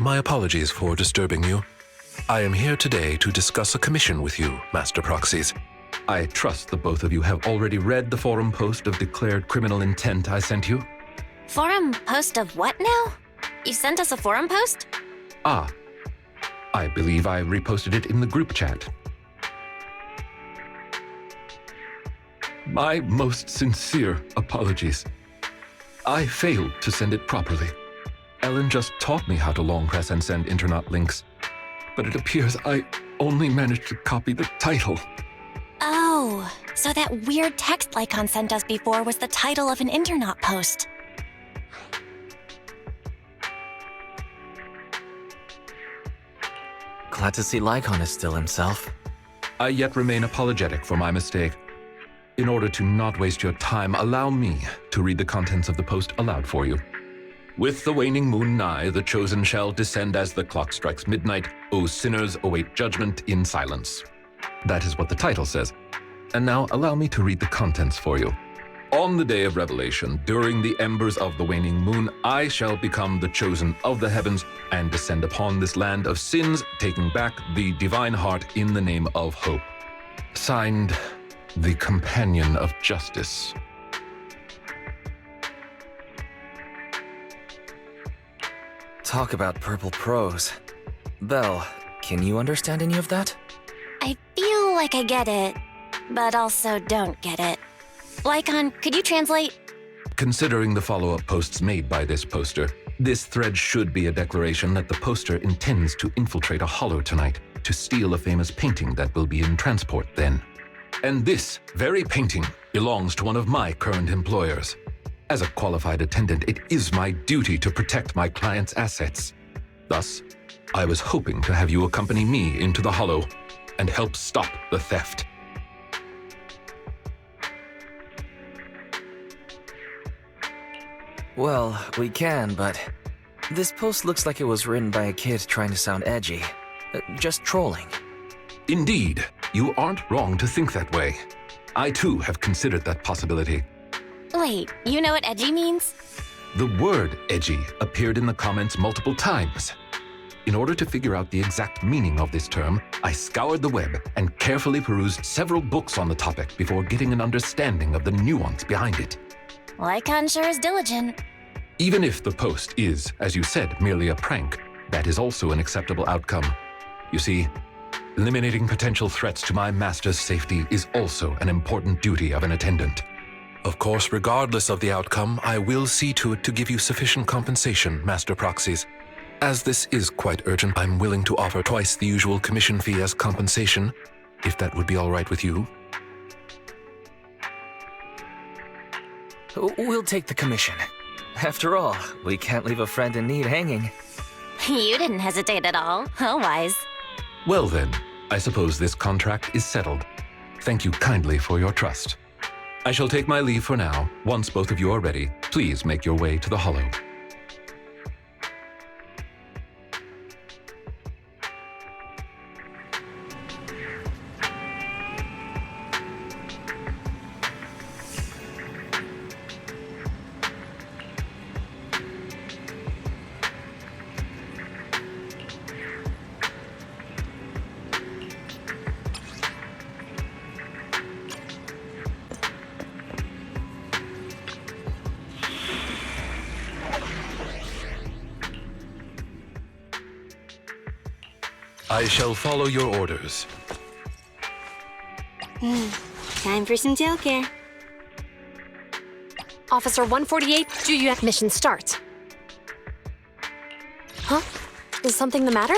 My apologies for disturbing you. I am here today to discuss a commission with you, Master Proxies. I trust the both of you have already read the forum post of declared criminal intent I sent you. Forum post of what now? You sent us a forum post? Ah, I believe I reposted it in the group chat. My most sincere apologies. I failed to send it properly. Ellen just taught me how to long press and send internet links, but it appears I only managed to copy the title. Oh, so that weird text Lycaon sent us before was the title of an internet post. Glad to see Lycaon is still himself. I yet remain apologetic for my mistake. In order to not waste your time, allow me to read the contents of the post aloud for you. With the waning moon nigh, the chosen shall descend as the clock strikes midnight. O sinners, await judgment in silence. That is what the title says. And now allow me to read the contents for you. On the day of revelation, during the embers of the waning moon, I shall become the chosen of the heavens and descend upon this land of sins, taking back the divine heart in the name of hope. Signed, the Companion of Justice. Talk about purple prose. Belle, can you understand any of that? I feel like I get it, but also don't get it. Lycaon, could you translate? Considering the follow-up posts made by this poster, this thread should be a declaration that the poster intends to infiltrate a hollow tonight to steal a famous painting that will be in transport then. And this very painting belongs to one of my current employers. As a qualified attendant, it is my duty to protect my client's assets. Thus, I was hoping to have you accompany me into the hollow and help stop the theft. Well, we can, but this post looks like it was written by a kid trying to sound edgy. Just trolling. Indeed, you aren't wrong to think that way. I too have considered that possibility. Wait, you know what edgy means? The word edgy appeared in the comments multiple times. In order to figure out the exact meaning of this term, I scoured the web and carefully perused several books on the topic before getting an understanding of the nuance behind it. Lycaon sure is diligent. Even if the post is, as you said, merely a prank, that is also an acceptable outcome. You see, eliminating potential threats to my master's safety is also an important duty of an attendant. Of course, regardless of the outcome, I will see to it to give you sufficient compensation, Master Proxies. As this is quite urgent, I'm willing to offer twice the usual commission fee as compensation, if that would be all right with you. We'll take the commission. After all, we can't leave a friend in need hanging. You didn't hesitate at all. How wise. Well then, I suppose this contract is settled. Thank you kindly for your trust. I shall take my leave for now. Once both of you are ready, please make your way to the hollow. I shall follow your orders. Time for some tailcare. Officer 148, Juyu mission start. Huh? Is something the matter?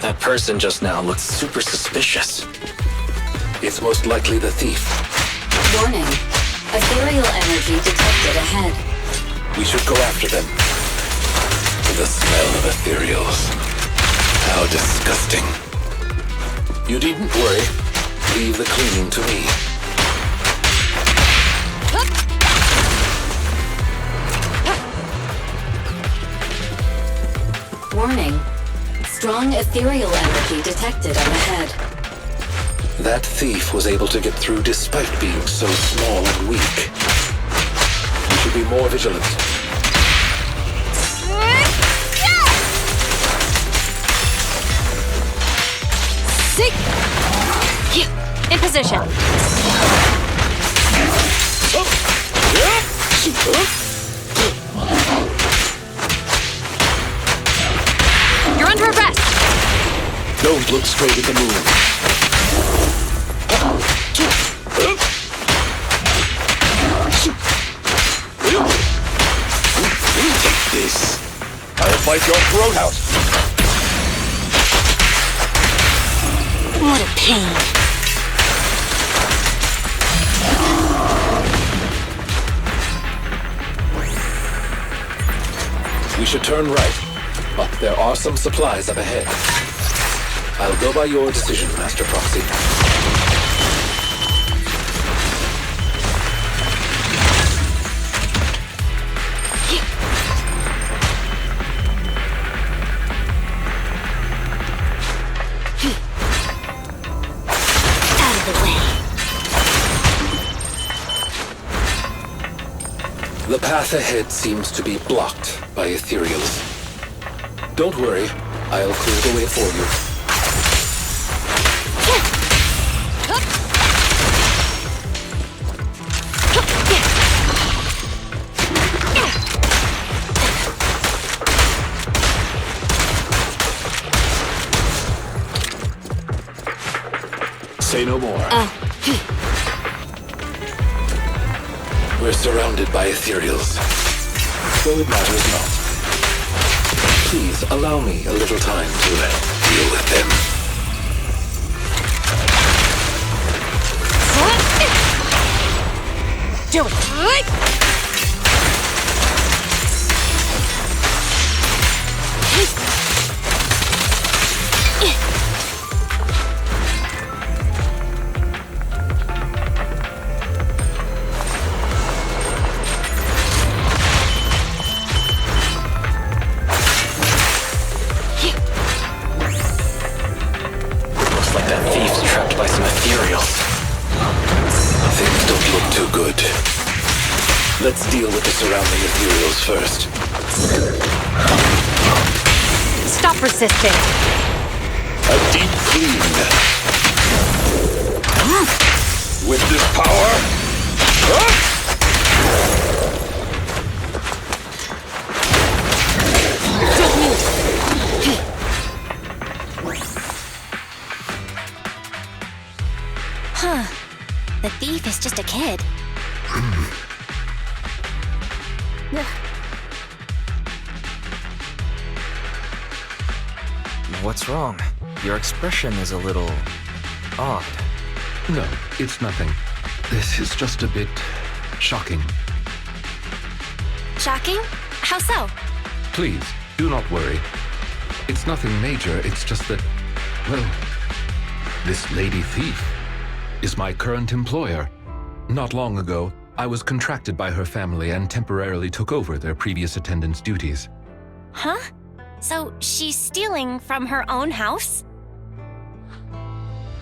That person just now looked super suspicious. It's most likely the thief. Warning. Ethereal energy detected ahead. We should go after them. The smell of ethereals. How disgusting. You needn't worry. Leave the cleaning to me. Warning. Strong ethereal energy detected up ahead. That thief was able to get through despite being so small and weak. We should be more vigilant. In position. You're under arrest. Don't look straight at the moon. Take this. I'll bite your throat out. What a pain. We should turn right, but there are some supplies up ahead. I'll go by your decision, Master Proxy. Out of the way. The path ahead seems to be blocked by ethereals. Don't worry, I'll clear the way for you. Say no more. We're surrounded by ethereals, so it matters not. Please allow me a little time to deal with them. Do it. Looks like that thief's trapped by some ethereals. Things don't look too good. Let's deal with the surrounding ethereals first. Stop resisting. A deep clean. With this power... Huh. The thief is just a kid. What's wrong? Your expression is a little odd. No, it's nothing. This is just a bit shocking. Shocking? How so? Please, do not worry. It's nothing major, it's just that, well, this lady thief is my current employer. Not long ago, I was contracted by her family and temporarily took over their previous attendant's duties. Huh? So she's stealing from her own house?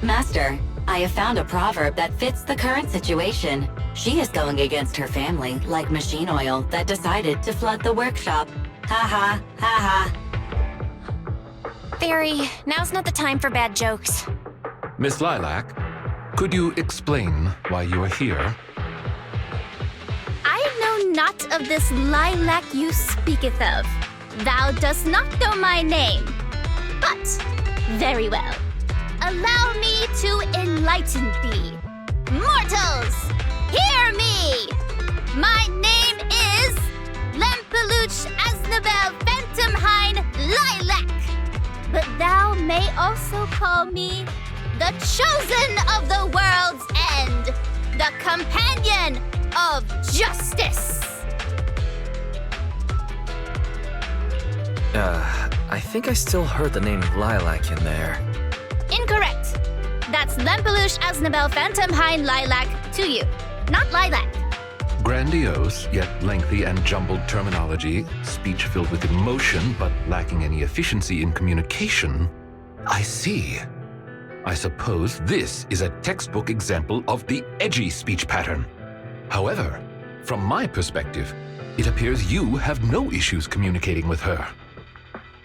Master, I have found a proverb that fits the current situation. She is going against her family, like machine oil that decided to flood the workshop. Ha ha, ha ha. Fairy, now's not the time for bad jokes. Miss Lilac, could you explain why you are here? I know not of this lilac you speaketh of. Thou dost not know my name. But, very well. Allow me to enlighten thee. Mortals, hear me! My name is Lempeluch Aznabel Phantomhine Lilac. But thou may also call me the chosen of the world's end, the companion of justice. I think I still heard the name Lilac in there. Incorrect. That's Lempeluche Aznabel Phantomhine Lilac to you, not Lilac. Grandiose, yet lengthy and jumbled terminology, speech filled with emotion but lacking any efficiency in communication. I see. I suppose this is a textbook example of the edgy speech pattern. However, from my perspective, it appears you have no issues communicating with her.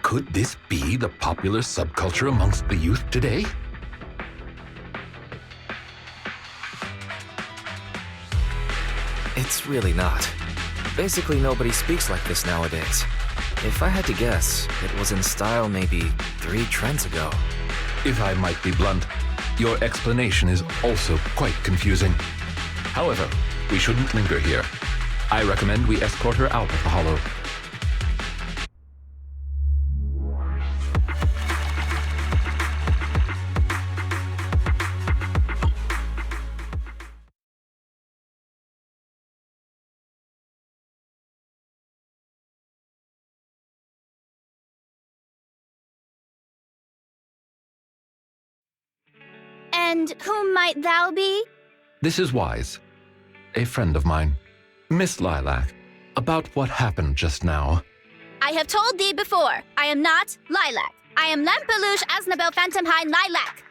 Could this be the popular subculture amongst the youth today? It's really not. Basically, nobody speaks like this nowadays. If I had to guess, it was in style maybe 3 trends ago. If I might be blunt, your explanation is also quite confusing. However, we shouldn't linger here. I recommend we escort her out of the hollow. And whom might thou be? This is Wise, a friend of mine. Miss Lilac, about what happened just now. I have told thee before, I am not Lilac. I am Lempeluche Aznabel Phantomhine Lilac.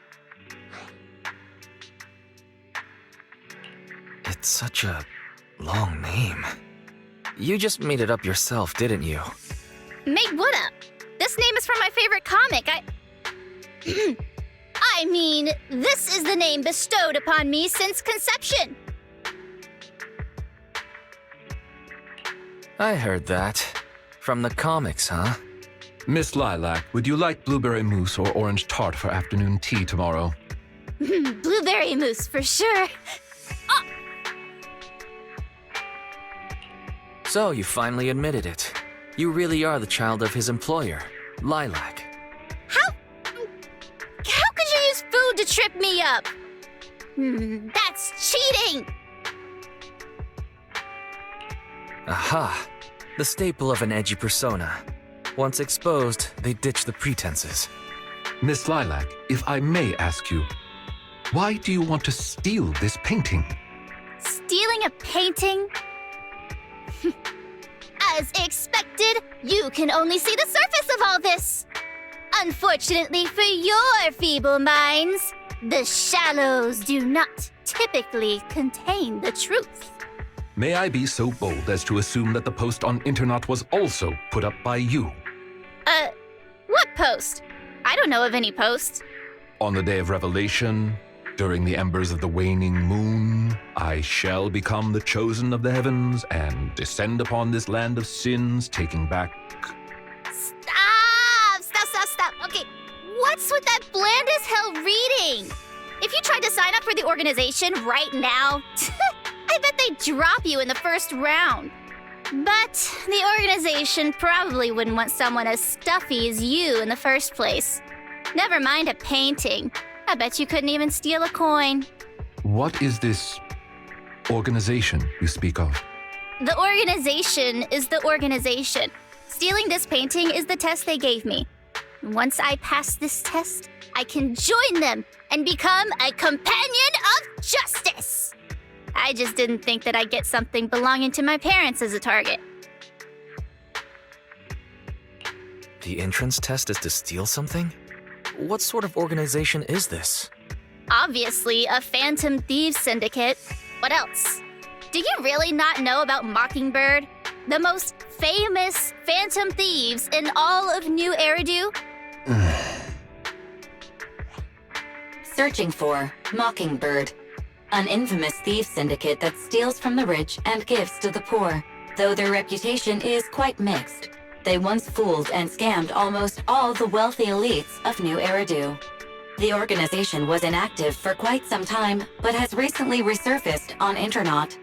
It's such a long name. You just made it up yourself, didn't you? Made what up? This name is from my favorite comic. I mean, this is the name bestowed upon me since conception. I heard that. From the comics, huh? Miss Lilac, would you like blueberry mousse or orange tart for afternoon tea tomorrow? Blueberry mousse for sure. So you admitted it. You really are the child of his employer, Lilac. How could you use food to trip me up? That's cheating! Aha! The staple of an edgy persona. Once exposed, they ditch the pretenses. Miss Lilac, if I may ask you, why do you want to steal this painting? Stealing a painting? As expected, you can only see the surface of all this. Unfortunately for your feeble minds, the shallows do not typically contain the truth. May I be so bold as to assume that the post on Internet was also put up by you? What post? I don't know of any posts. On the day of revelation, during the embers of the waning moon, I shall become the chosen of the heavens and descend upon this land of sins, taking back... Stop. Okay, what's with that bland as hell reading? If you tried to sign up for the organization right now, I bet they'd drop you in the first round. But the organization probably wouldn't want someone as stuffy as you in the first place. Never mind a painting. I bet you couldn't even steal a coin. What is this organization you speak of? The organization is the organization. Stealing this painting is the test they gave me. Once I pass this test, I can join them and become a companion of justice. I just didn't think that I'd get something belonging to my parents as a target. The entrance test is to steal something? What sort of organization is this? Obviously, a phantom thieves syndicate. What else? Do you really not know about Mockingbird? The most famous phantom thieves in all of New Eridu? Searching for Mockingbird, an infamous thief syndicate that steals from the rich and gives to the poor. Though their reputation is quite mixed, they once fooled and scammed almost all the wealthy elites of New Eridu. The organization was inactive for quite some time, but has recently resurfaced on Internet.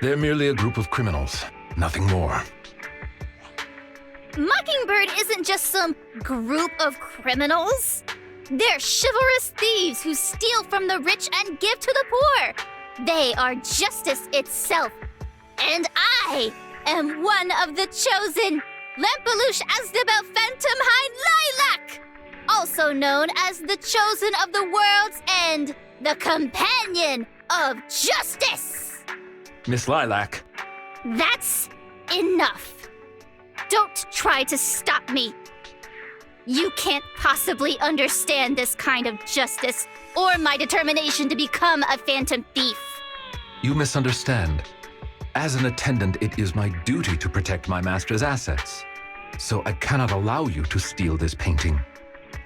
They're merely a group of criminals, nothing more. Mockingbird isn't just some group of criminals. They're chivalrous thieves who steal from the rich and give to the poor. They are justice itself, And I am one of the chosen, Lempeluche Asdabel Phantom Hind Lilac, also known as the Chosen of the World's End, the Companion of Justice. Miss Lilac, That's enough. Don't try to stop me. You can't possibly understand this kind of justice or my determination to become a phantom thief. you misunderstand. As an attendant, it is my duty to protect my master's assets. So I cannot allow you to steal this painting.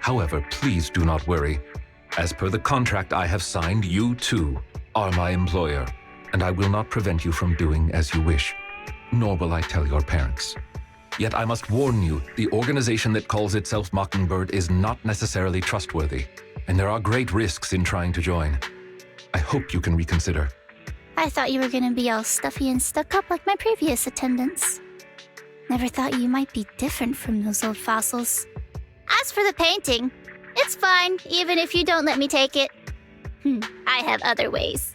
However, please do not worry. As per the contract I have signed, you too are my employer, and I will not prevent you from doing as you wish, nor will I tell your parents. Yet I must warn you, the organization that calls itself Mockingbird is not necessarily trustworthy, and there are great risks in trying to join. I hope you can reconsider. I thought you were gonna be all stuffy and stuck up like my previous attendants. Never thought you might be different from those old fossils. As for the painting, it's fine, even if you don't let me take it. I have other ways.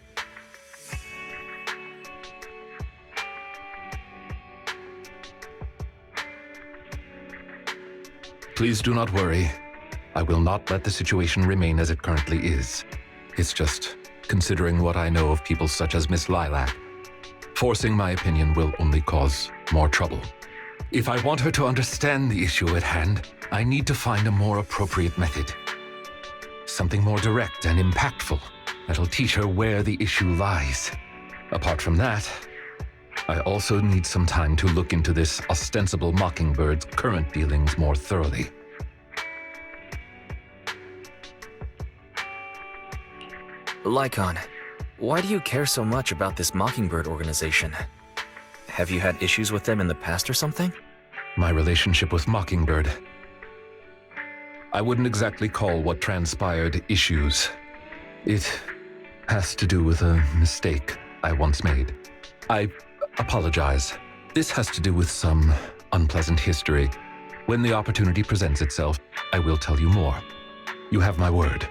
Please do not worry. I will not let the situation remain as it currently is. It's just considering what I know of people such as Miss Lilac. Forcing my opinion will only cause more trouble. If I want her to understand the issue at hand, I need to find a more appropriate method. Something more direct and impactful that'll teach her where the issue lies. Apart from that, I also need some time to look into this ostensible Mockingbird's current dealings more thoroughly. Lycaon, why do you care so much about this Mockingbird organization? Have you had issues with them in the past or something? My relationship with Mockingbird. I wouldn't exactly call what transpired issues. It has to do with a mistake I once made. I apologize. This has to do with some unpleasant history. When the opportunity presents itself, I will tell you more. You have my word.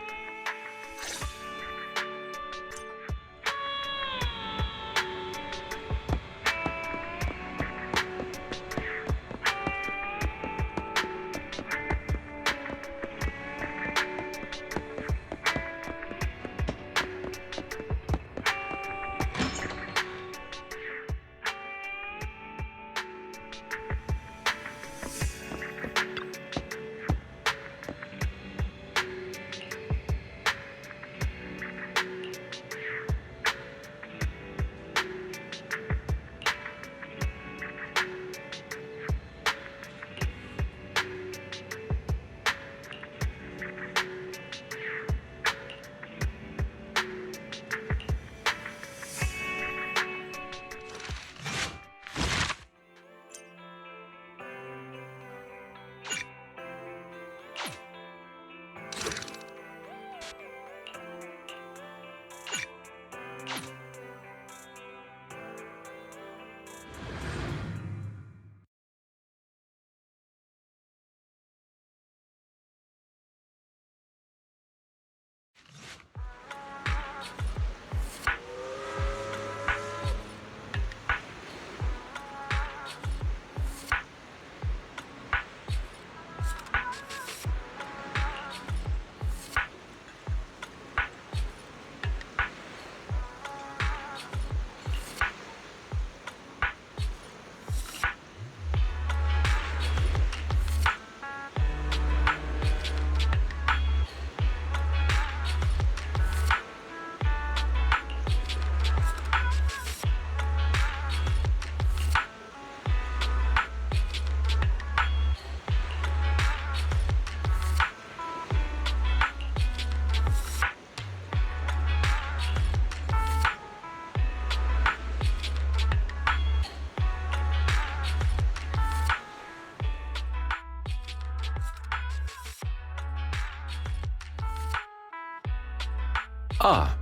Ah,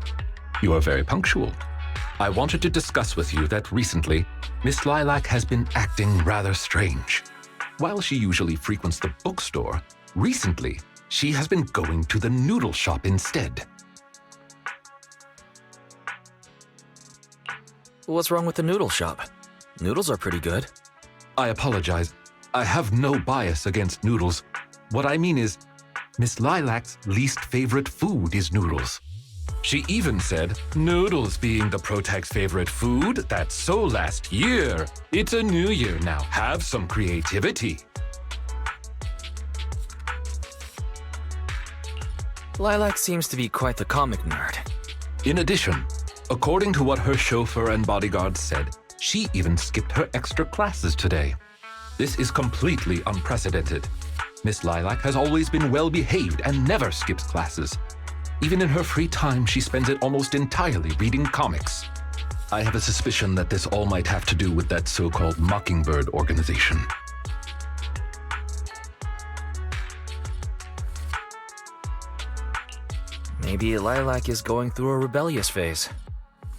you are very punctual. I wanted to discuss with you that recently, Miss Lilac has been acting rather strange. While she usually frequents the bookstore, recently, she has been going to the noodle shop instead. What's wrong with the noodle shop? Noodles are pretty good. I apologize. I have no bias against noodles. What I mean is, Miss Lilac's least favorite food is noodles. She even said, noodles being the Protag's favorite food, that's so last year. It's a new year now. Have some creativity. Lilac seems to be quite the comic nerd. In addition, according to what her chauffeur and bodyguard said, she even skipped her extra classes today. This is completely unprecedented. Miss Lilac has always been well-behaved and never skips classes. Even in her free time, she spends it almost entirely reading comics. I have a suspicion that this all might have to do with that so-called Mockingbird organization. Maybe Lilac is going through a rebellious phase.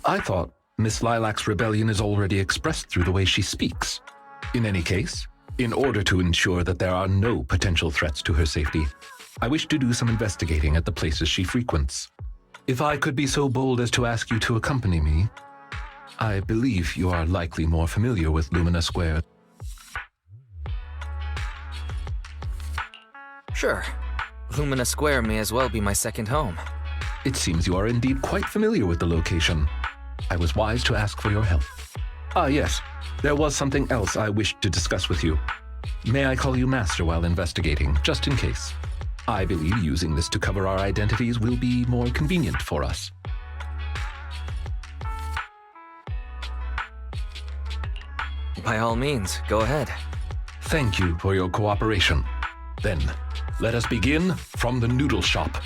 I thought Miss Lilac's rebellion is already expressed through the way she speaks. In any case, in order to ensure that there are no potential threats to her safety, I wish to do some investigating at the places she frequents. If I could be so bold as to ask you to accompany me, I believe you are likely more familiar with Lumina Square. Sure. Lumina Square may as well be my second home. It seems you are indeed quite familiar with the location. I was wise to ask for your help. Ah, yes. There was something else I wished to discuss with you. May I call you Master while investigating, just in case? I believe using this to cover our identities will be more convenient for us. By all means, go ahead. Thank you for your cooperation. Then, let us begin from the noodle shop.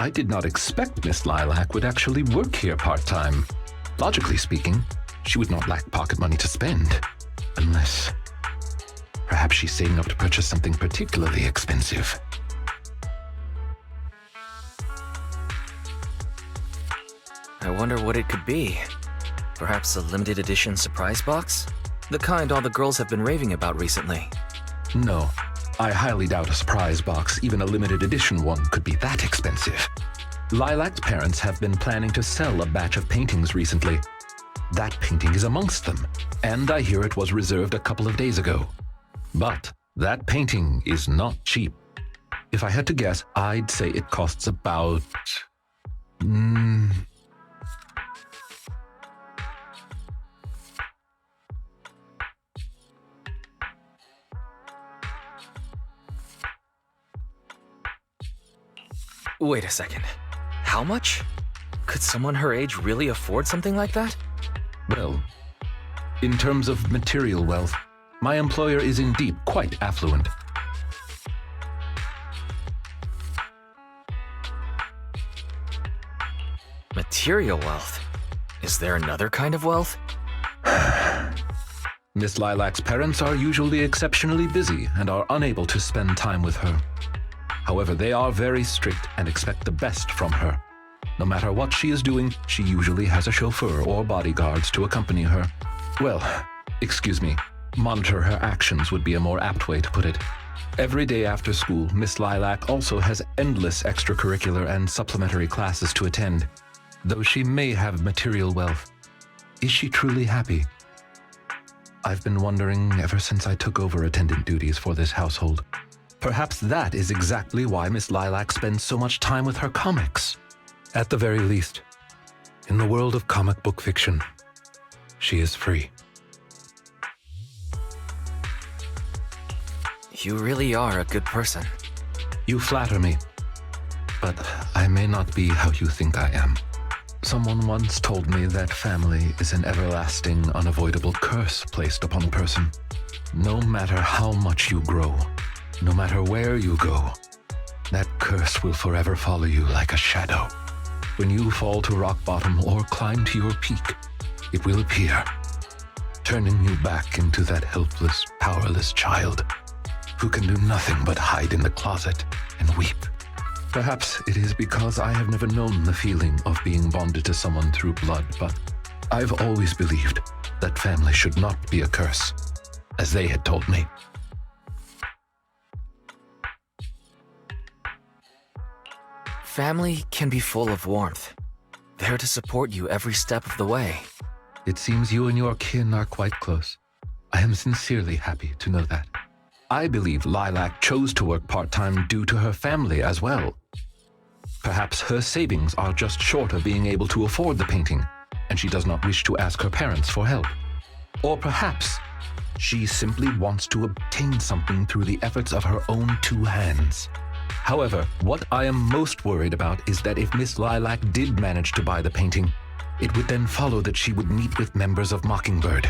I did not expect Miss Lilac would actually work here part-time. Logically speaking, she would not lack pocket money to spend. Unless... perhaps she's saving up to purchase something particularly expensive. I wonder what it could be. Perhaps a limited edition surprise box? The kind all the girls have been raving about recently. No, I highly doubt a surprise box, even a limited edition one, could be that expensive. Lilac's parents have been planning to sell a batch of paintings recently. That painting is amongst them, and I hear it was reserved a couple of days ago. But that painting is not cheap. If I had to guess, I'd say it costs about... Wait a second. How much? Could someone her age really afford something like that? Well, in terms of material wealth, my employer is indeed quite affluent. Material wealth? Is there another kind of wealth? Miss Lilac's parents are usually exceptionally busy and are unable to spend time with her. However, they are very strict and expect the best from her. No matter what she is doing, she usually has a chauffeur or bodyguards to accompany her. Well, excuse me, monitor her actions would be a more apt way to put it. Every day after school, Miss Lilac also has endless extracurricular and supplementary classes to attend. Though she may have material wealth, is she truly happy? I've been wondering ever since I took over attendant duties for this household. Perhaps that is exactly why Miss Lilac spends so much time with her comics. At the very least, in the world of comic book fiction, she is free. You really are a good person. You flatter me, but I may not be how you think I am. Someone once told me that family is an everlasting, unavoidable curse placed upon a person. No matter how much you grow, no matter where you go, that curse will forever follow you like a shadow. When you fall to rock bottom or climb to your peak, it will appear, turning you back into that helpless, powerless child who can do nothing but hide in the closet and weep. Perhaps it is because I have never known the feeling of being bonded to someone through blood, but I've always believed that family should not be a curse, as they had told me. Family can be full of warmth. There to support you every step of the way. It seems you and your kin are quite close. I am sincerely happy to know that. I believe Lilac chose to work part-time due to her family as well. Perhaps her savings are just short of being able to afford the painting, and she does not wish to ask her parents for help. Or perhaps she simply wants to obtain something through the efforts of her own two hands. However, what I am most worried about is that if Miss Lilac did manage to buy the painting, it would then follow that she would meet with members of Mockingbird.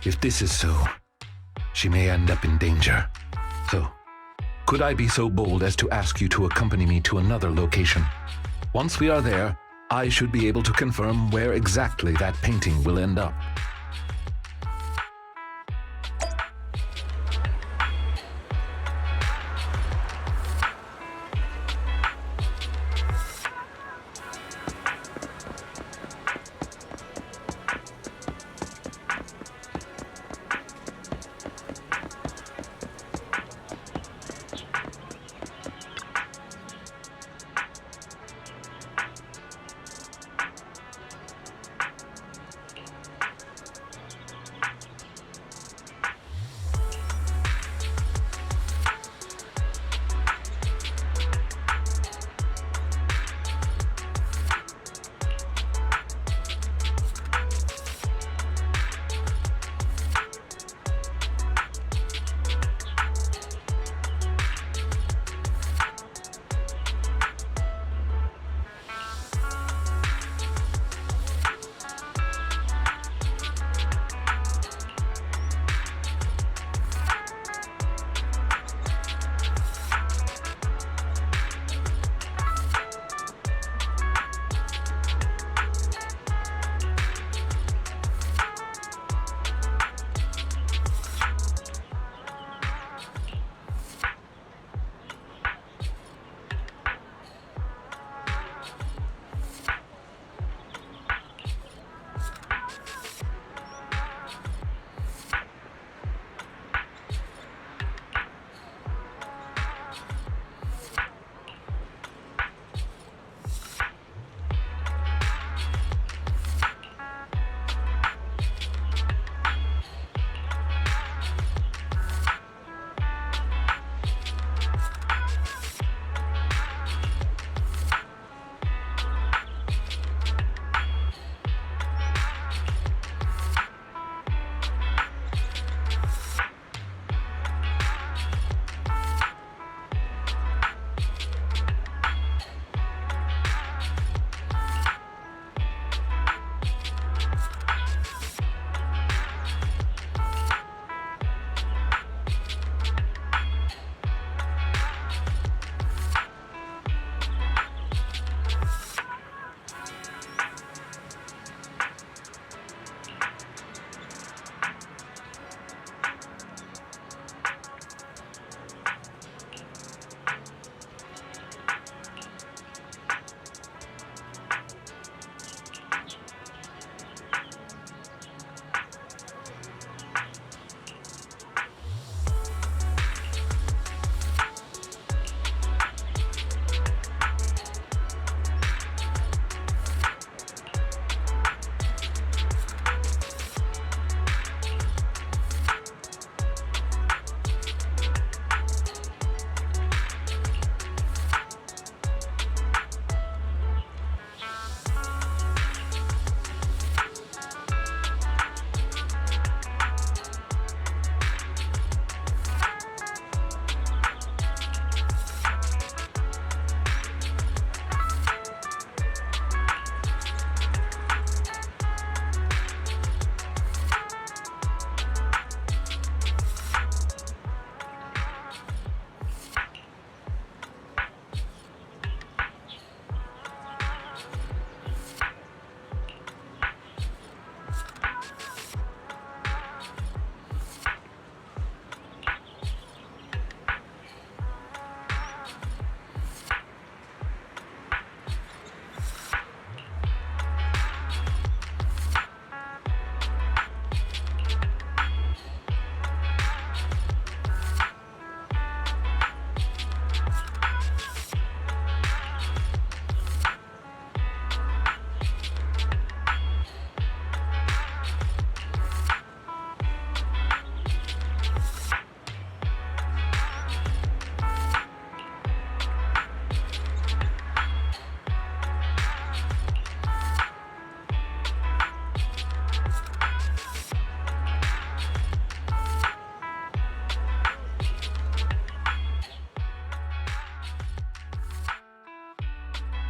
If this is so, she may end up in danger. So, could I be so bold as to ask you to accompany me to another location? Once we are there, I should be able to confirm where exactly that painting will end up.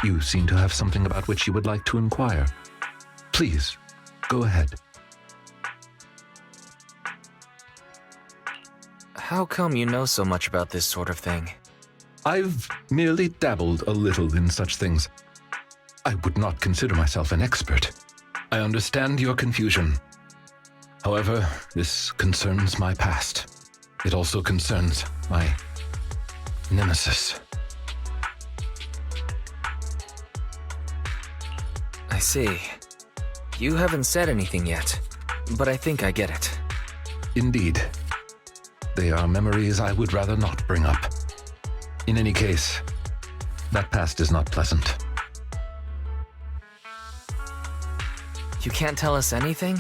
You seem to have something about which you would like to inquire. Please, go ahead. How come you know so much about this sort of thing? I've merely dabbled a little in such things. I would not consider myself an expert. I understand your confusion. However, this concerns my past. It also concerns my nemesis. I see. You haven't said anything yet, but I think I get it. Indeed. They are memories I would rather not bring up. In any case, that past is not pleasant. You can't tell us anything?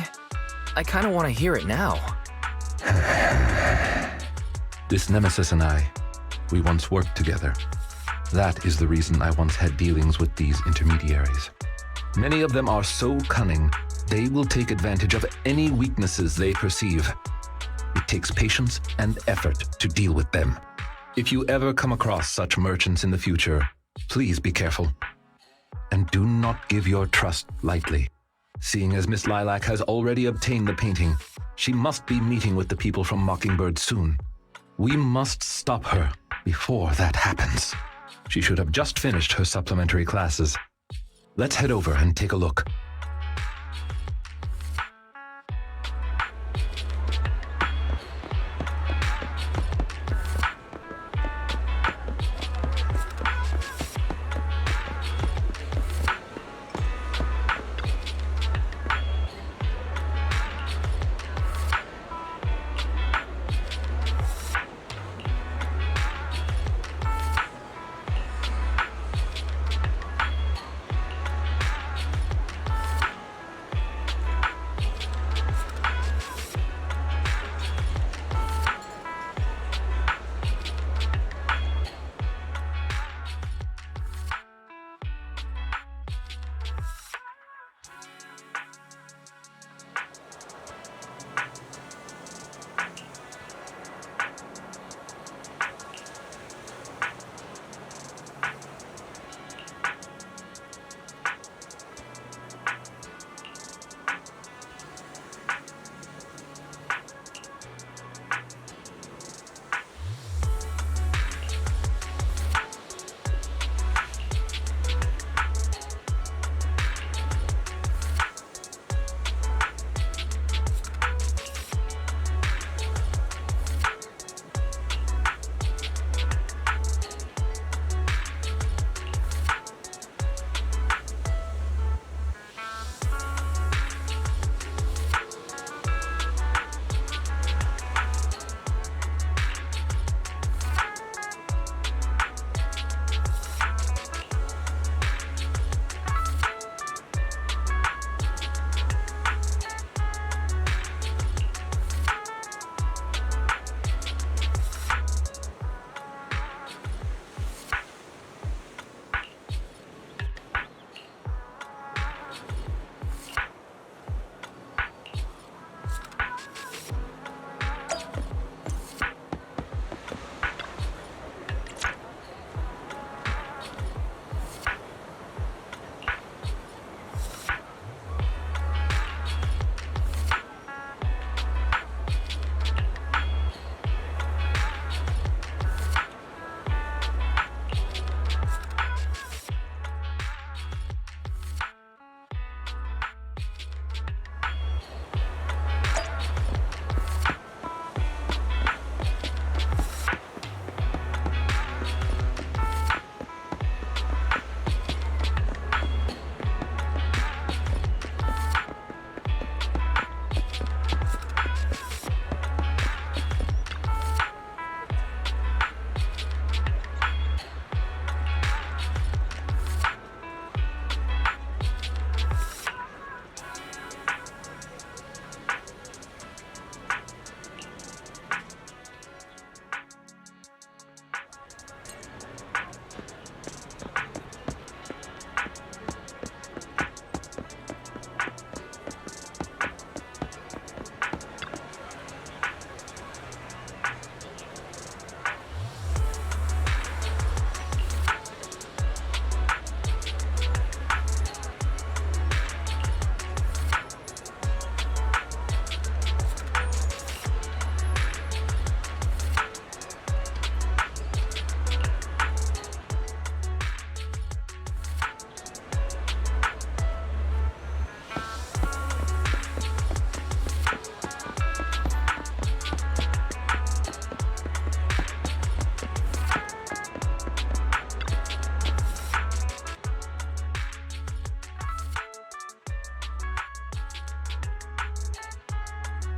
I kind of want to hear it now. This nemesis and I, we once worked together. That is the reason I once had dealings with these intermediaries. Many of them are so cunning, they will take advantage of any weaknesses they perceive. It takes patience and effort to deal with them. If you ever come across such merchants in the future, please be careful. And do not give your trust lightly. Seeing as Miss Lilac has already obtained the painting, she must be meeting with the people from Mockingbird soon. We must stop her before that happens. She should have just finished her supplementary classes. Let's head over and take a look.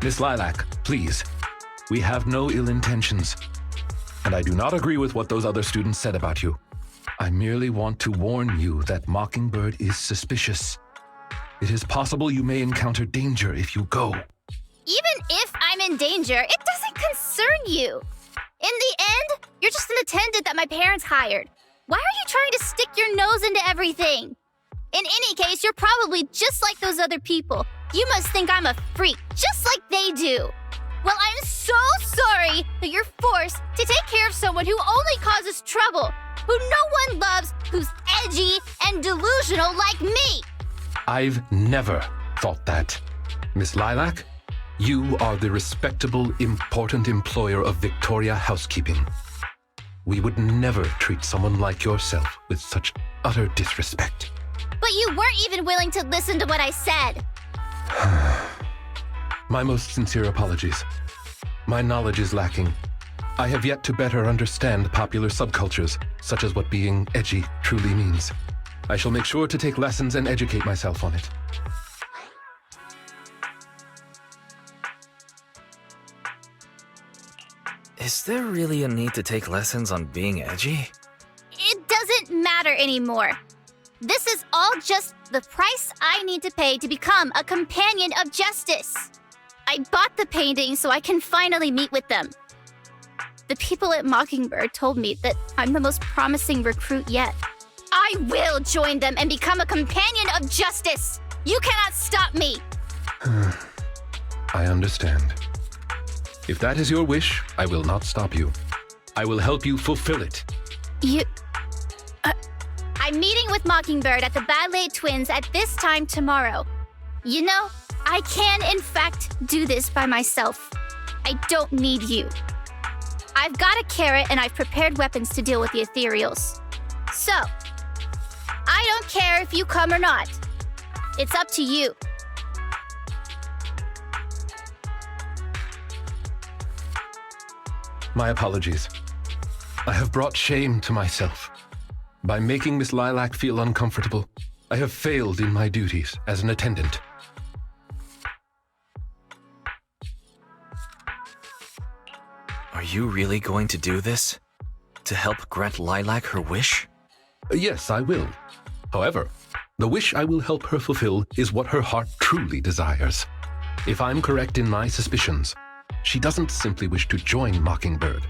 Miss Lilac, please. We have no ill intentions. And I do not agree with what those other students said about you. I merely want to warn you that Mockingbird is suspicious. It is possible you may encounter danger if you go. Even if I'm in danger, it doesn't concern you. In the end, you're just an attendant that my parents hired. Why are you trying to stick your nose into everything? In any case, you're probably just like those other people. You must think I'm a freak, just like they do. Well, I'm so sorry that you're forced to take care of someone who only causes trouble, who no one loves, who's edgy and delusional like me. I've never thought that. Miss Lilac, you are the respectable, important employer of Victoria Housekeeping. We would never treat someone like yourself with such utter disrespect. But you weren't even willing to listen to what I said. My most sincere apologies. My knowledge is lacking. I have yet to better understand popular subcultures, such as what being edgy truly means. I shall make sure to take lessons and educate myself on it. Is there really a need to take lessons on being edgy? It doesn't matter anymore. This is all just the price I need to pay to become a companion of justice. I bought the painting so I can finally meet with them. The people at Mockingbird told me that I'm the most promising recruit yet. I will join them and become a companion of justice. You cannot stop me. I understand. If that is your wish, I will not stop you. I will help you fulfill it. I'm meeting with Mockingbird at the Ballet Twins at this time tomorrow. You know, I can in fact do this by myself. I don't need you. I've got a carrot and I've prepared weapons to deal with the ethereals. So, I don't care if you come or not. It's up to you. My apologies. I have brought shame to myself. By making Miss Lilac feel uncomfortable, I have failed in my duties as an attendant. Are you really going to do this? To help grant Lilac her wish? Yes, I will. However, the wish I will help her fulfill is what her heart truly desires. If I'm correct in my suspicions, she doesn't simply wish to join Mockingbird.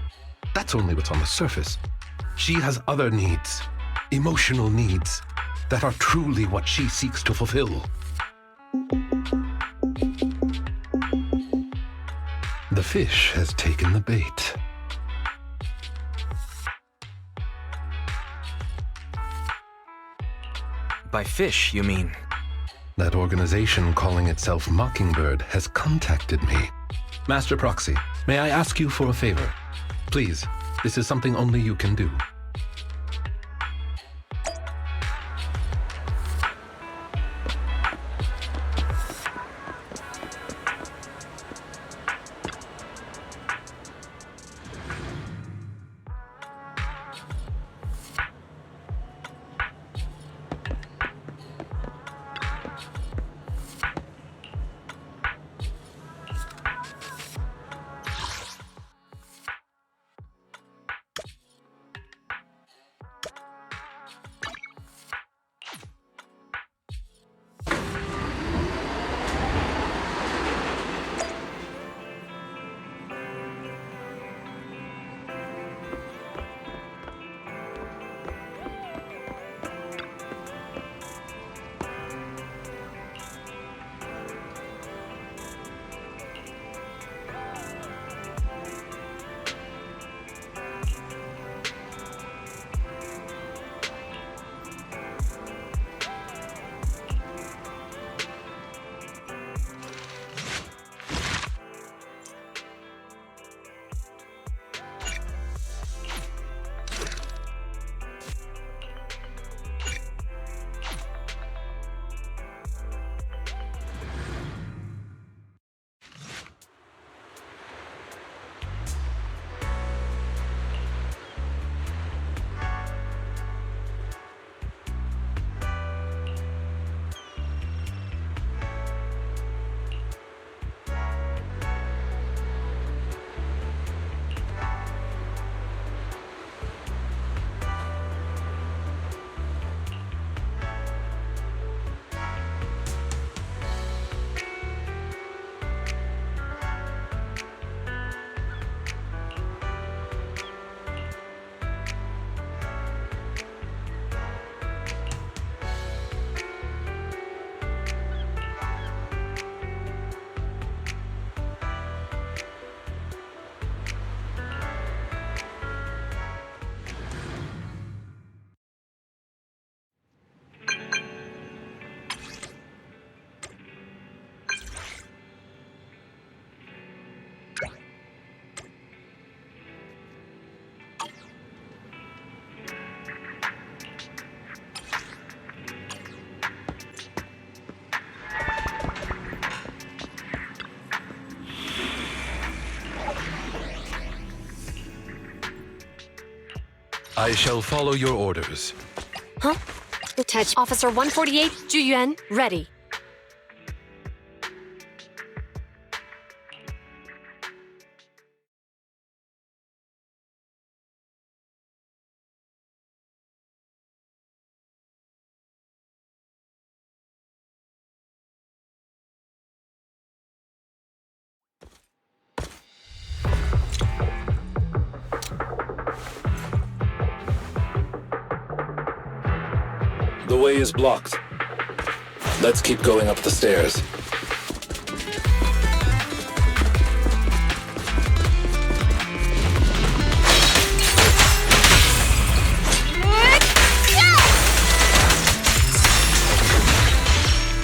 That's only what's on the surface. She has other needs, emotional needs, that are truly what she seeks to fulfill. The fish has taken the bait. By fish, you mean? That organization calling itself Mockingbird has contacted me. Master Proxy, may I ask you for a favor? Please, this is something only you can do. I shall follow your orders. Huh? Attach Officer 148, Juyuan, ready. The way is blocked. Let's keep going up the stairs.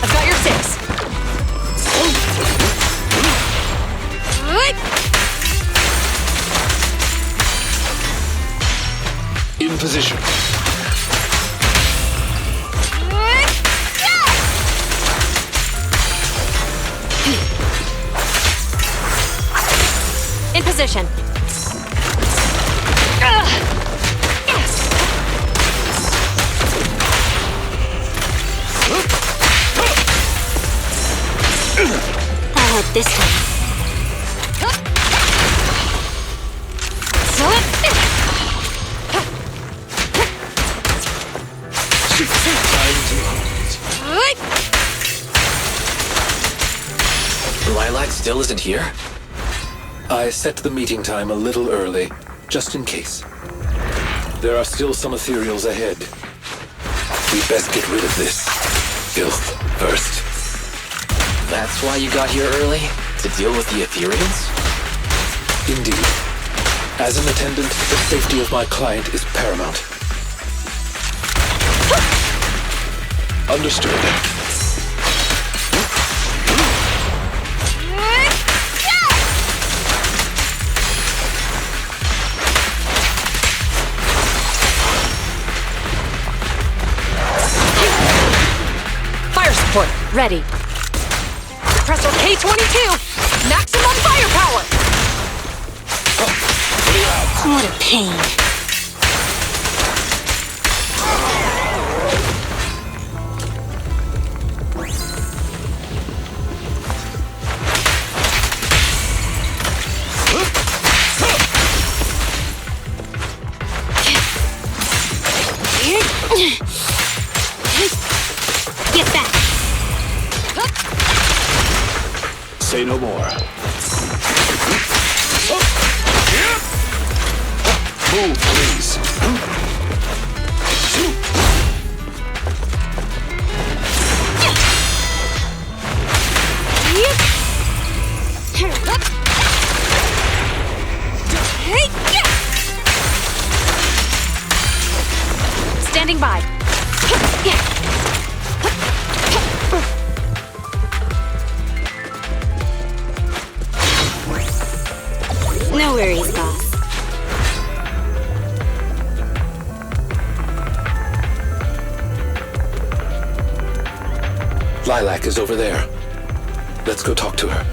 I've got your 6. In position. In position. Yes! I'll help this time. Lilac still isn't here? I set the meeting time a little early, just in case. There are still some ethereals ahead. We best get rid of this filth first. That's why you got here early? To deal with the Ethereals? Indeed. As an attendant, the safety of my client is paramount. Understood. Fire support, ready. Compressor K-22, maximum firepower! What a pain. Get back. Say no more. Move, please. Standing by. No worries, boss. Lilac is over there. Let's go talk to her.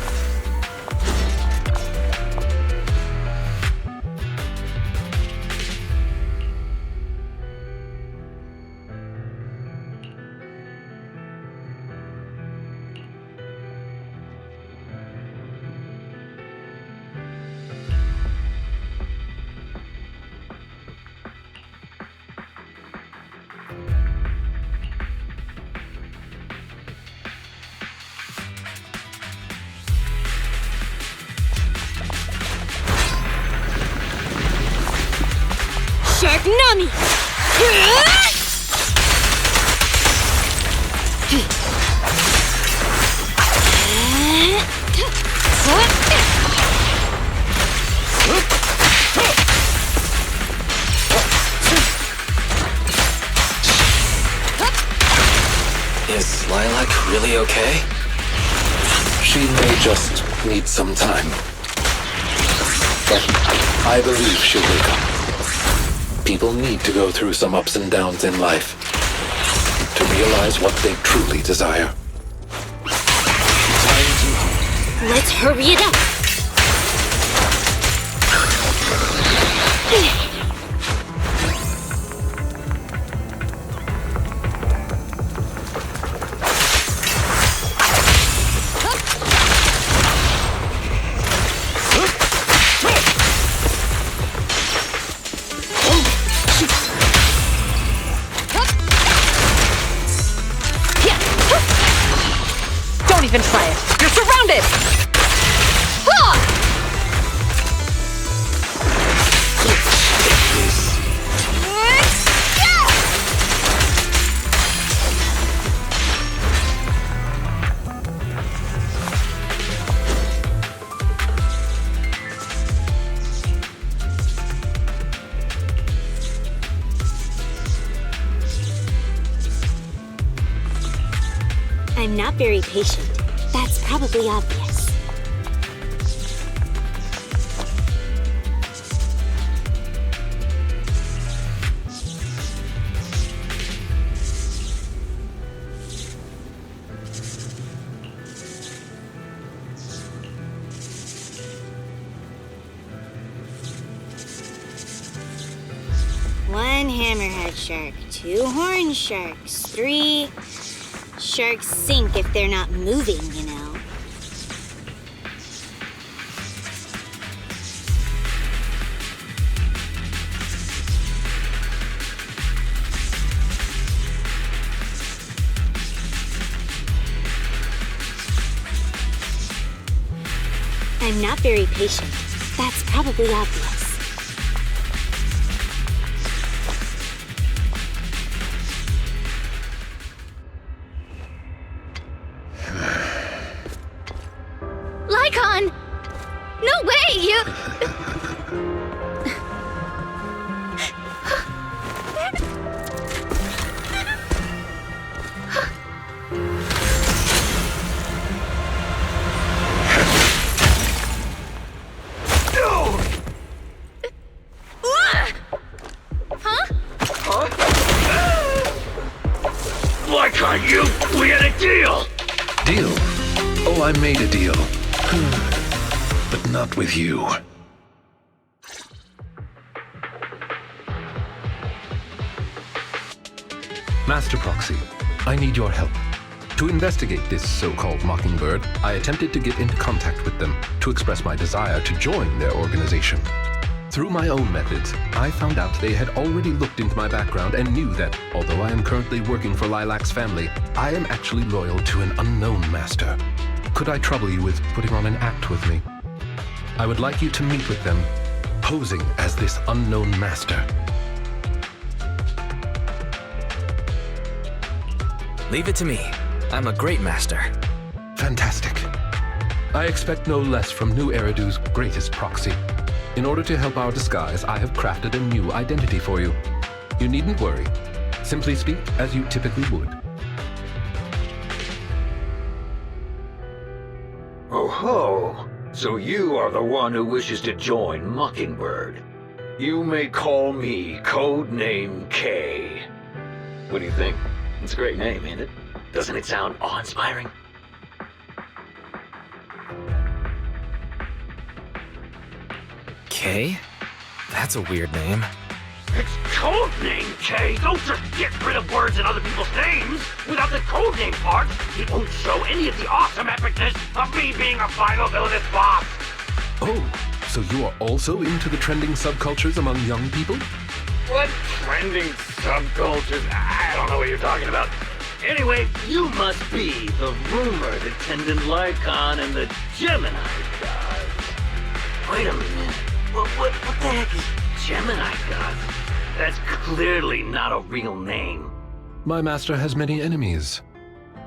Nami! Is Lilac really okay? She may just need some time. But I believe she'll wake up. People need to go through some ups and downs in life to realize what they truly desire. Let's hurry it up! I'm not very patient. That's probably obvious. One hammerhead shark, 2 horn sharks, 3... Sharks sink if they're not moving, you know. I'm not very patient. That's probably obvious. Lycaon! No way! You... Lycaon, we had a deal! Deal? Oh, I made a deal. But not with you. Master Proxy, I need your help. To investigate this so-called Mockingbird, I attempted to get into contact with them to express my desire to join their organization. Through my own methods, I found out they had already looked into my background and knew that, although I am currently working for Lilac's family, I am actually loyal to an unknown master. Could I trouble you with putting on an act with me? I would like you to meet with them, posing as this unknown master. Leave it to me. I'm a great master. Fantastic. I expect no less from New Eridu's greatest proxy. In order to help our disguise, I have crafted a new identity for you. You needn't worry. Simply speak as you typically would. Oh ho! So you are the one who wishes to join Mockingbird. You may call me Codename K. What do you think? It's a great name, ain't it? Doesn't it sound awe-inspiring? K? That's a weird name. It's Codename K! Don't just get rid of words in other people's names! Without the codename part, it won't show any of the awesome epicness of me being a final villainous boss! Oh, so you are also into the trending subcultures among young people? What trending subcultures? I don't know what you're talking about. Anyway, you must be the rumored attendant Lycaon and the Gemini gods. Wait a minute. What the heck is Gemini gods? That's clearly not a real name. My master has many enemies.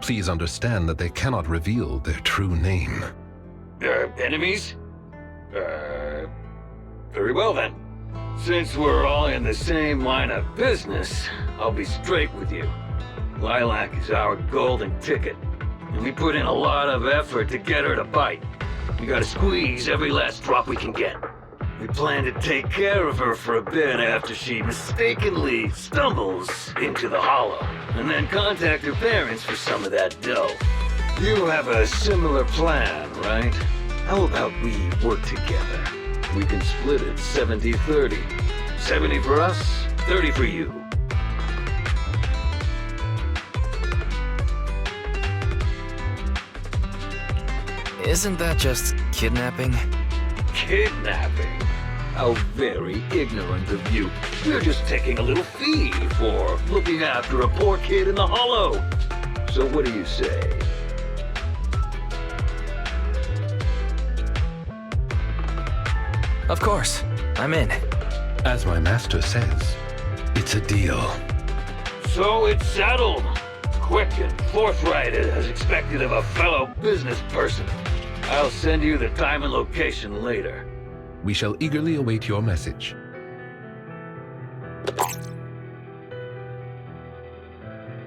Please understand that they cannot reveal their true name. Enemies? Very well then. Since we're all in the same line of business, I'll be straight with you. Lilac is our golden ticket, and we put in a lot of effort to get her to bite. We gotta squeeze every last drop we can get. We plan to take care of her for a bit after she mistakenly stumbles into the hollow, and then contact her parents for some of that dough. You have a similar plan, right? How about we work together? We can split it 70-30. 70 for us, 30 for you. Isn't that just kidnapping? Kidnapping? How very ignorant of you. We're just taking a little fee for looking after a poor kid in the hollow. So what do you say? Of course. I'm in. As my master says, it's a deal. So it's settled. Quick and forthright as expected of a fellow business person. I'll send you the time and location later. We shall eagerly await your message.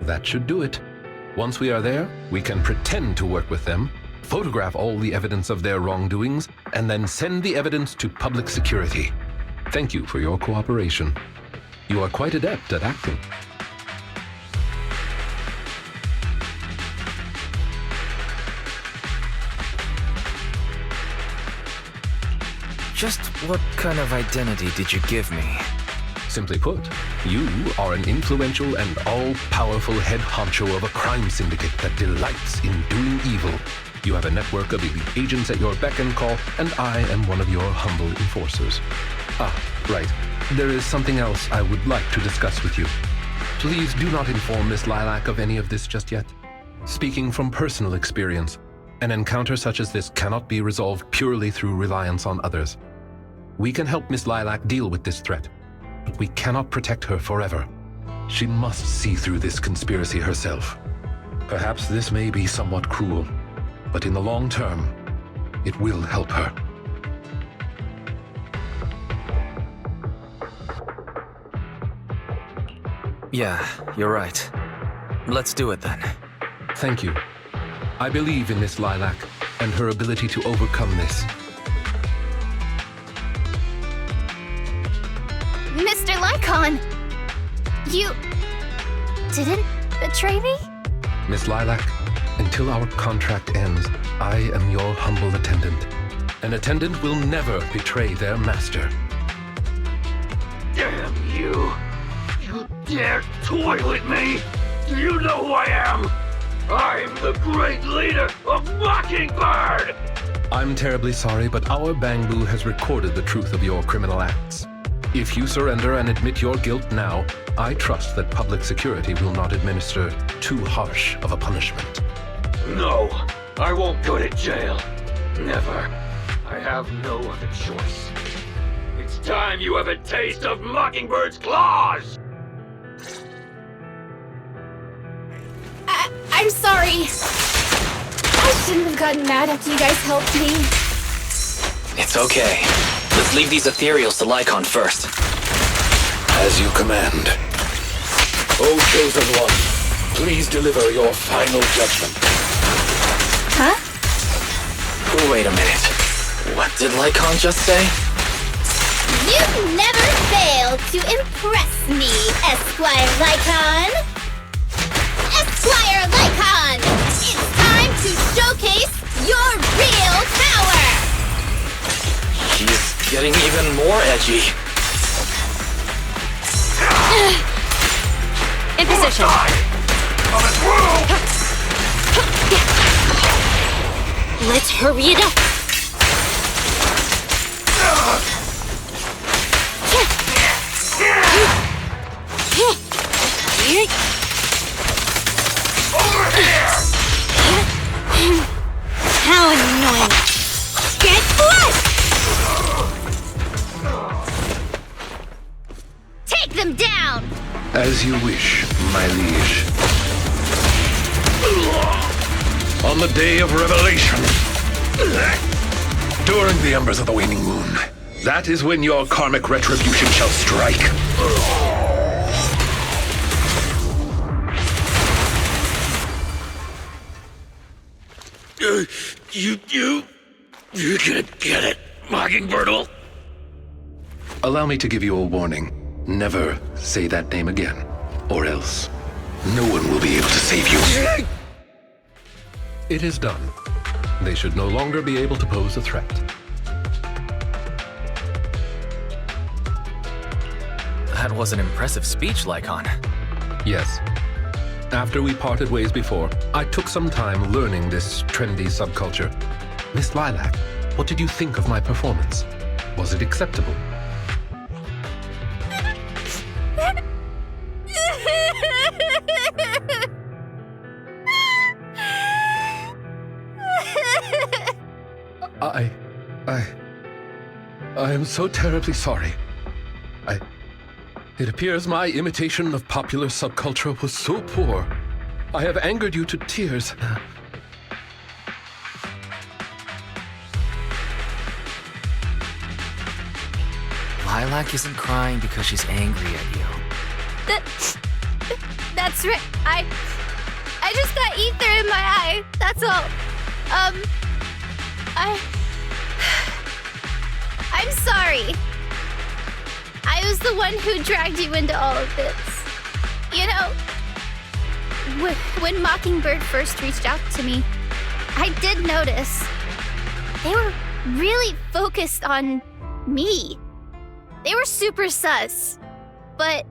That should do it. Once we are there, we can pretend to work with them, photograph all the evidence of their wrongdoings, and then send the evidence to public security. Thank you for your cooperation. You are quite adept at acting. Just what kind of identity did you give me? Simply put, you are an influential and all-powerful head honcho of a crime syndicate that delights in doing evil. You have a network of elite agents at your beck and call, and I am one of your humble enforcers. Ah, right. There is something else I would like to discuss with you. Please do not inform Miss Lilac of any of this just yet. Speaking from personal experience, an encounter such as this cannot be resolved purely through reliance on others. We can help Miss Lilac deal with this threat, but we cannot protect her forever. She must see through this conspiracy herself. Perhaps this may be somewhat cruel, but in the long term, it will help her. Yeah, you're right. Let's do it then. Thank you. I believe in Miss Lilac and her ability to overcome this. Mr. Lycaon! You didn't betray me? Miss Lilac, until our contract ends, I am your humble attendant. An attendant will never betray their master. Damn you! You dare toy with me? Do you know who I am? I'm the great leader of Mockingbird! I'm terribly sorry, but our Bangbu has recorded the truth of your criminal acts. If you surrender and admit your guilt now, I trust that public security will not administer too harsh of a punishment. No, I won't go to jail. Never. I have no other choice. It's time you have a taste of Mockingbird's claws! I'm sorry. I shouldn't have gotten mad after you guys helped me. It's okay. Let's leave these ethereals to Lycaon first. As you command. O Chosen One, please deliver your final judgment. Huh? Wait a minute. What did Lycaon just say? You never fail to impress me, Esquire Lycaon. Esquire Lycaon! It's time to showcase your real power! He's getting even more edgy. In position. Let's hurry it up. How annoying. Get flushed! Take them down! As you wish, my liege. On the day of revelation, during the embers of the waning moon, that is when your karmic retribution shall strike. You gonna get it, Mockingbird? Allow me to give you a warning. Never say that name again, or else no one will be able to save you. It is done. They should no longer be able to pose a threat. That was an impressive speech, Lycaon. Yes. After we parted ways before, I took some time learning this trendy subculture. Miss Lilac, what did you think of my performance? Was it acceptable? I am so terribly sorry. It appears my imitation of popular subculture was so poor. I have angered you to tears. Lilac isn't crying because she's angry at you. That's right. I just got ether in my eye. That's all. I'm sorry. I was the one who dragged you into all of this. You know, when Mockingbird first reached out to me, I did notice they were really focused on me. They were super sus, but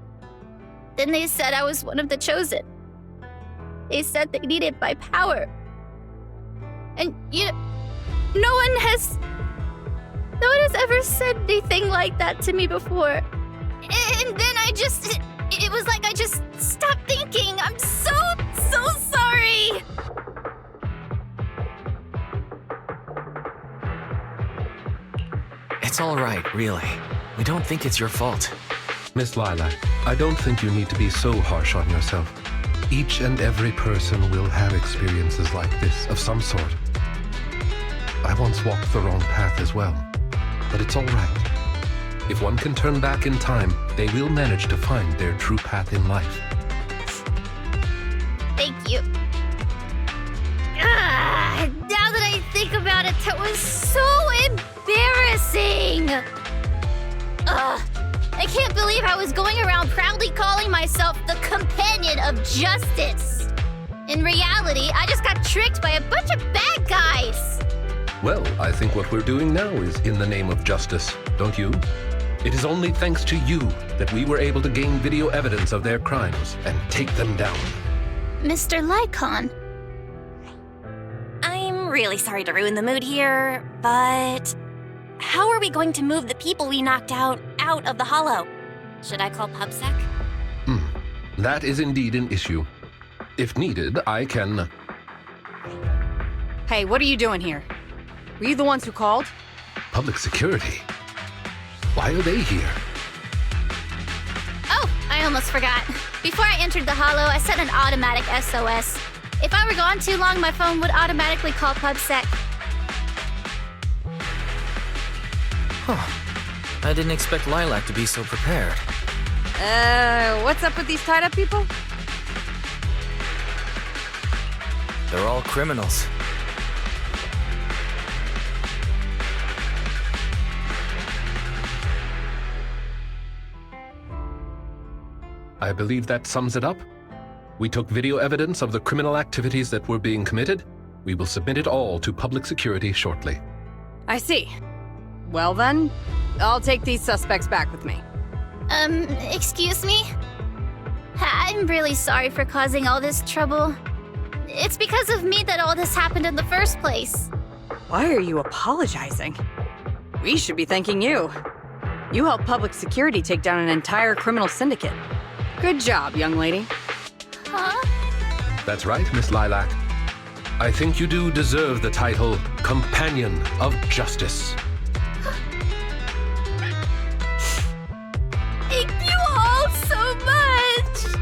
then they said I was one of the chosen. They said they needed my power. And, you know, no one has ever said anything like that to me before. And then it was like I just stopped thinking. I'm so sorry. It's all right, really. We don't think it's your fault. Miss Lilac, I don't think you need to be so harsh on yourself. Each and every person will have experiences like this of some sort. I once walked the wrong path as well, but it's all right. If one can turn back in time, they will manage to find their true path in life. Thank you. Now that I think about it, that was so embarrassing. I can't believe I was going around proudly calling myself the companion of justice. In reality, I just got tricked by a bunch of bad guys. Well, I think what we're doing now is in the name of justice, don't you? It is only thanks to you that we were able to gain video evidence of their crimes and take them down. Mr. Lycaon. I'm really sorry to ruin the mood here, but how are we going to move the people we knocked out of the hollow? Should I call PubSec? That is indeed an issue. If needed, I can... Hey, what are you doing here? Were you the ones who called? Public security? Why are they here? Oh, I almost forgot. Before I entered the hollow, I set an automatic SOS. If I were gone too long, my phone would automatically call PubSec. Huh. I didn't expect Lilac to be so prepared. What's up with these tied-up people? They're all criminals. I believe that sums it up. We took video evidence of the criminal activities that were being committed. We will submit it all to public security shortly. I see. Well then, I'll take these suspects back with me. Excuse me? I'm really sorry for causing all this trouble. It's because of me that all this happened in the first place. Why are you apologizing? We should be thanking you. You helped public security take down an entire criminal syndicate. Good job, young lady. Huh? That's right, Miss Lilac. I think you do deserve the title Companion of Justice. Thank you all so much!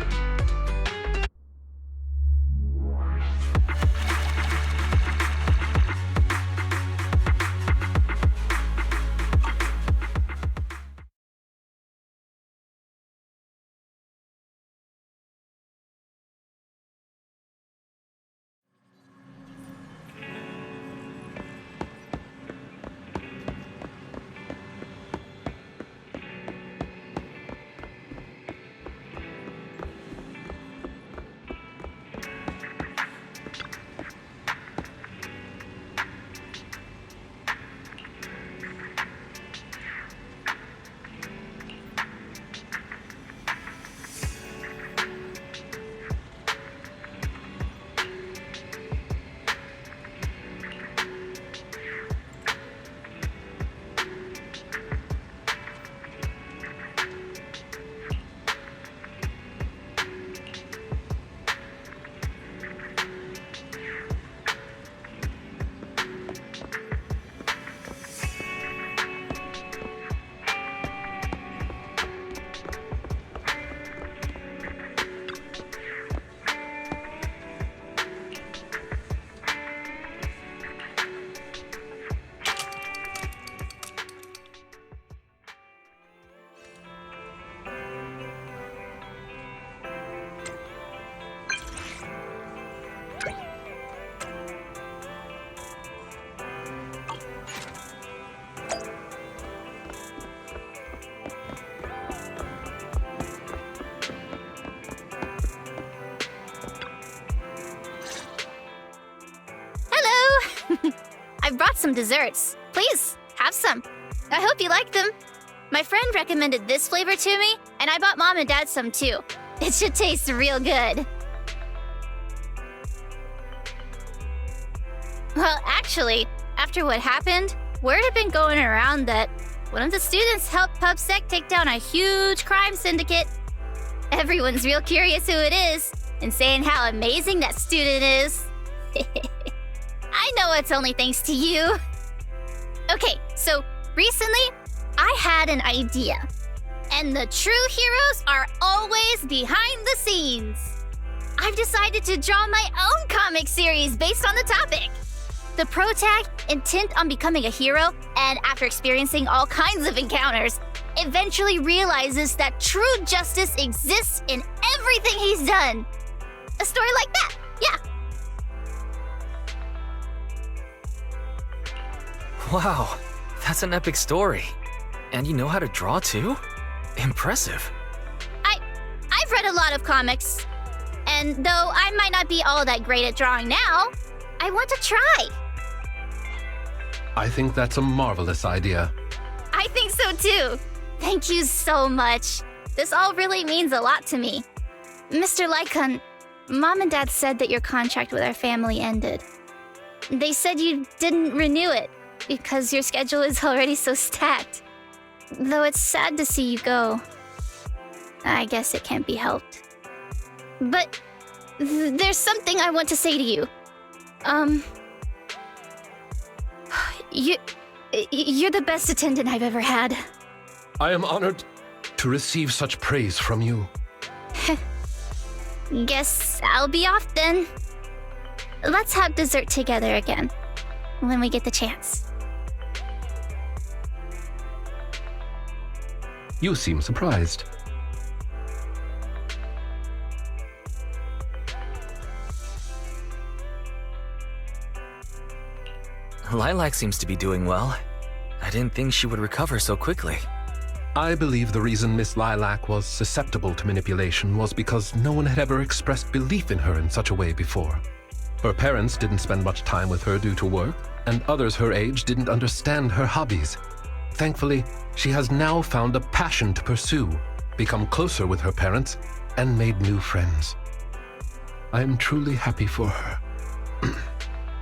brought some desserts. Please, have some. I hope you like them. My friend recommended this flavor to me, and I bought Mom and Dad some too. It should taste real good. Well, actually, after what happened, word had been going around that one of the students helped PubSec take down a huge crime syndicate. Everyone's real curious who it is, and saying how amazing that student is. I know it's only thanks to you. Okay, so recently, I had an idea. And the true heroes are always behind the scenes. I've decided to draw my own comic series based on the topic. The protag, intent on becoming a hero, and after experiencing all kinds of encounters, eventually realizes that true justice exists in everything he's done. A story like that, yeah. Wow, that's an epic story. And you know how to draw too? Impressive. I've read a lot of comics. And though I might not be all that great at drawing now, I want to try. I think that's a marvelous idea. I think so too. Thank you so much. This all really means a lot to me. Mr. Lycaon, Mom and Dad said that your contract with our family ended. They said you didn't renew it because your schedule is already so stacked. Though it's sad to see you go. I guess it can't be helped. But there's something I want to say to you. You're the best attendant I've ever had. I am honored to receive such praise from you. Guess I'll be off then. Let's have dessert together again, when we get the chance. You seem surprised. Lilac seems to be doing well. I didn't think she would recover so quickly. I believe the reason Miss Lilac was susceptible to manipulation was because no one had ever expressed belief in her in such a way before. Her parents didn't spend much time with her due to work, and others her age didn't understand her hobbies. Thankfully, she has now found a passion to pursue, become closer with her parents, and made new friends. I am truly happy for her.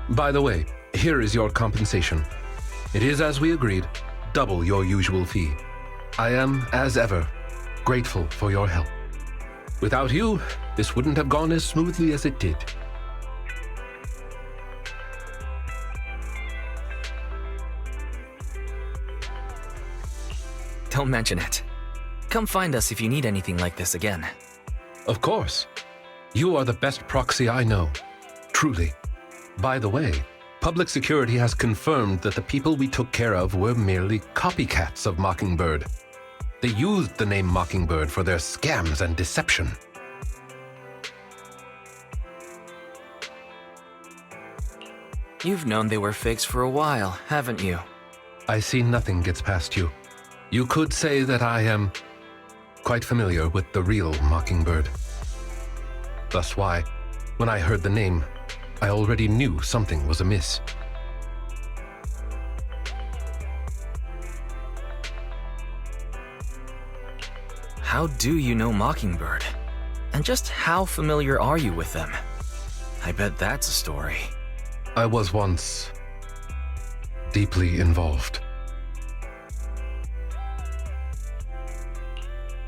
By the way, here is your compensation. It is, as we agreed, double your usual fee. I am, as ever, grateful for your help. Without you, this wouldn't have gone as smoothly as it did. Don't mention it. Come find us if you need anything like this again. Of course. You are the best proxy I know. Truly. By the way, public security has confirmed that the people we took care of were merely copycats of Mockingbird. They used the name Mockingbird for their scams and deception. You've known they were fakes for a while, haven't you? I see nothing gets past you. You could say that I am quite familiar with the real Mockingbird. Thus why, when I heard the name, I already knew something was amiss. How do you know Mockingbird? And just how familiar are you with them? I bet that's a story. I was once deeply involved.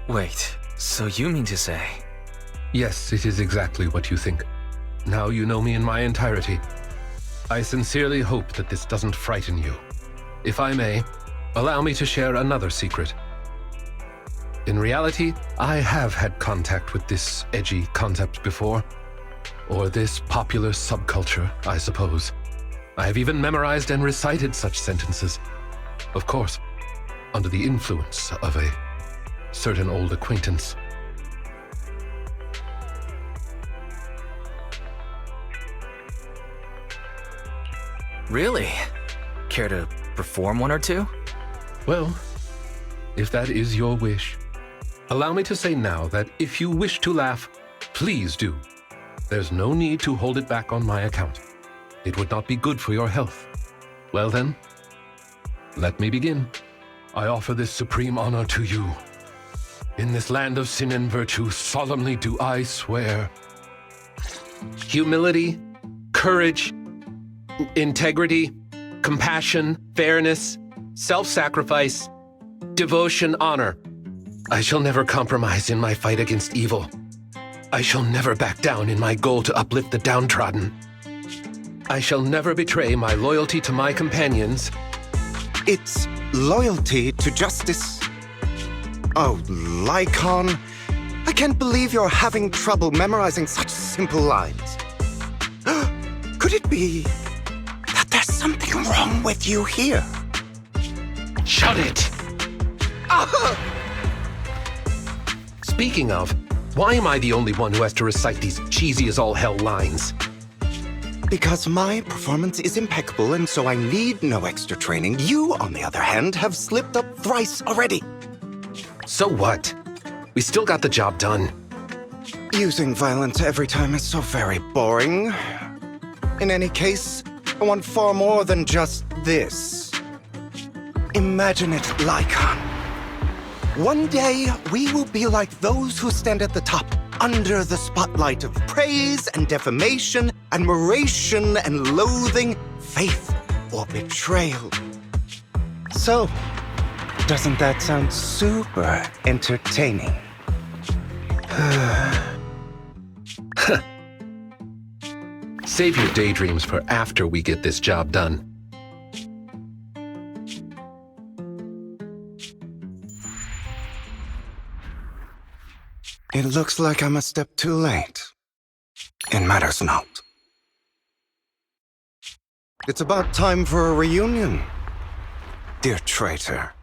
Wait, so you mean to say... Yes, it is exactly what you think. Now you know me in my entirety. I sincerely hope that this doesn't frighten you. If I may, allow me to share another secret. In reality, I have had contact with this edgy concept before. Or this popular subculture, I suppose. I have even memorized and recited such sentences. Of course, under the influence of a certain old acquaintance. Really? Care to perform one or two? Well, if that is your wish, allow me to say now that if you wish to laugh, please do. There's no need to hold it back on my account. It would not be good for your health. Well then, let me begin. I offer this supreme honor to you. In this land of sin and virtue, solemnly do I swear. Humility, courage, integrity, compassion, fairness, self-sacrifice, devotion, honor. I shall never compromise in my fight against evil. I shall never back down in my goal to uplift the downtrodden. I shall never betray my loyalty to my companions. It's loyalty to justice. Oh, Lycaon, I can't believe you're having trouble memorizing such simple lines. Could it be that there's something wrong with you here? Shut it! Speaking of, why am I the only one who has to recite these cheesy-as-all-hell lines? Because my performance is impeccable, and so I need no extra training. You, on the other hand, have slipped up thrice already. So what? We still got the job done. Using violence every time is so very boring. In any case, I want far more than just this. Imagine it, Lycaon. One day, we will be like those who stand at the top, under the spotlight of praise and defamation, admiration and loathing, faith or betrayal. So, doesn't that sound super entertaining? Save your daydreams for after we get this job done. It looks like I'm a step too late. It matters not. It's about time for a reunion, dear traitor.